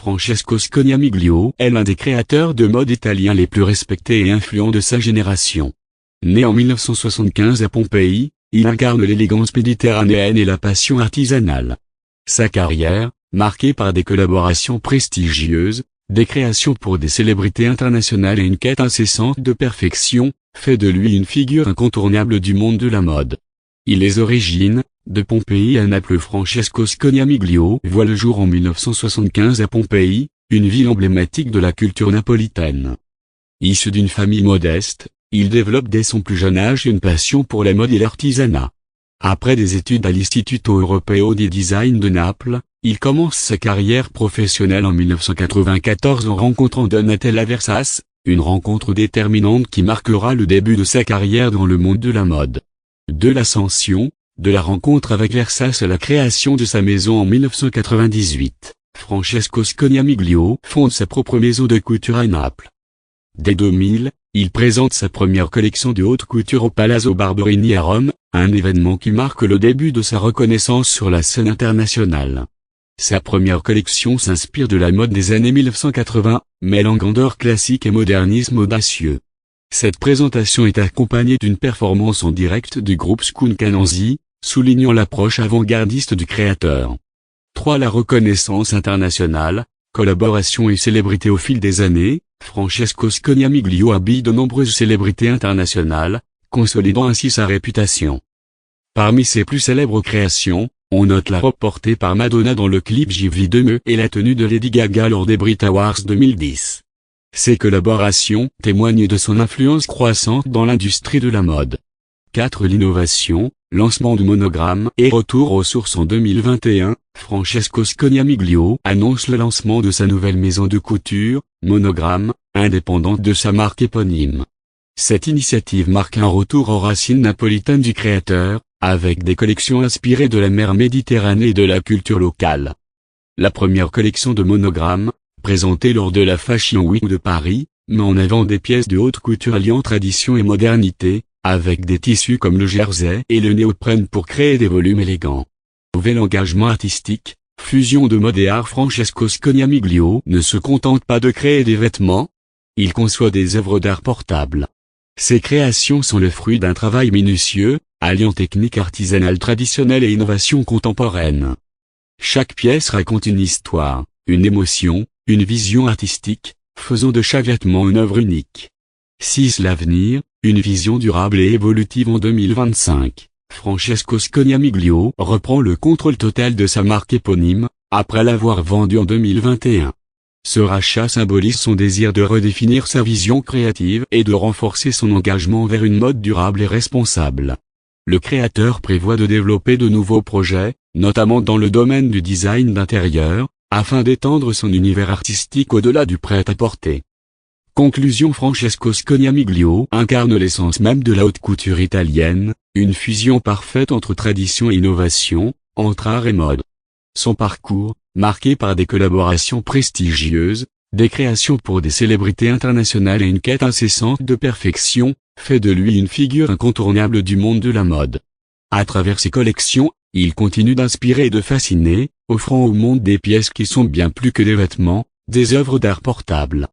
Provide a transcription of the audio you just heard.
Francesco Scognamiglio est l'un des créateurs de mode italiens les plus respectés et influents de sa génération. Né en 1975 à Pompéi, il incarne l'élégance méditerranéenne et la passion artisanale. Sa carrière, marquée par des collaborations prestigieuses, des créations pour des célébrités internationales et une quête incessante de perfection, fait de lui une figure incontournable du monde de la mode. Les origines, de Pompéi à Naples. Francesco Scognamiglio voit le jour en 1975 à Pompéi, une ville emblématique de la culture napolitaine. Issu d'une famille modeste, il développe dès son plus jeune âge une passion pour la mode et l'artisanat. Après des études à l'Istituto Europeo di Design de Naples, il commence sa carrière professionnelle en 1994 en rencontrant Donatella Versace, une rencontre déterminante qui marquera le début de sa carrière dans le monde de la mode. De l'ascension, de la rencontre avec Versace à la création de sa maison en 1998, Francesco Scognamiglio fonde sa propre maison de couture à Naples. Dès 2000, il présente sa première collection de haute couture au Palazzo Barberini à Rome, un événement qui marque le début de sa reconnaissance sur la scène internationale. Sa première collection s'inspire de la mode des années 1980, mêlant grandeur classique et modernisme audacieux. Cette présentation est accompagnée d'une performance en direct du groupe Skun Cananzi, soulignant l'approche avant-gardiste du créateur. 3. La reconnaissance internationale, collaboration et célébrité. Au fil des années, Francesco Scognamiglio habille de nombreuses célébrités internationales, consolidant ainsi sa réputation. Parmi ses plus célèbres créations, on note la robe portée par Madonna dans le clip JV2 et la tenue de Lady Gaga lors des Brit Awards 2010. Ces collaborations témoignent de son influence croissante dans l'industrie de la mode. 4. L'innovation, lancement du monogramme et retour aux sources. En 2021, Francesco Scognamiglio annonce le lancement de sa nouvelle maison de couture, Monogramme, indépendante de sa marque éponyme. Cette initiative marque un retour aux racines napolitaines du créateur, avec des collections inspirées de la mer Méditerranée et de la culture locale. La première collection de Monogramme, présentée lors de la Fashion Week de Paris, met en avant des pièces de haute couture alliant tradition et modernité, avec des tissus comme le jersey et le néoprène pour créer des volumes élégants. Nouvel engagement artistique, fusion de mode et art. Francesco Scognamiglio ne se contente pas de créer des vêtements, il conçoit des œuvres d'art portables. Ses créations sont le fruit d'un travail minutieux, alliant technique artisanale traditionnelle et innovation contemporaine. Chaque pièce raconte une histoire, une émotion, une vision artistique, faisant de chaque vêtement une œuvre unique. 6. L'avenir, une vision durable et évolutive. En 2025, Francesco Scognamiglio reprend le contrôle total de sa marque éponyme, après l'avoir vendue en 2021. Ce rachat symbolise son désir de redéfinir sa vision créative et de renforcer son engagement vers une mode durable et responsable. Le créateur prévoit de développer de nouveaux projets, notamment dans le domaine du design d'intérieur, afin d'étendre son univers artistique au-delà du prêt-à-porter. Conclusion. Francesco Scognamiglio incarne l'essence même de la haute couture italienne, une fusion parfaite entre tradition et innovation, entre art et mode. Son parcours, marqué par des collaborations prestigieuses, des créations pour des célébrités internationales et une quête incessante de perfection, fait de lui une figure incontournable du monde de la mode. À travers ses collections, il continue d'inspirer et de fasciner, offrant au monde des pièces qui sont bien plus que des vêtements, des œuvres d'art portables.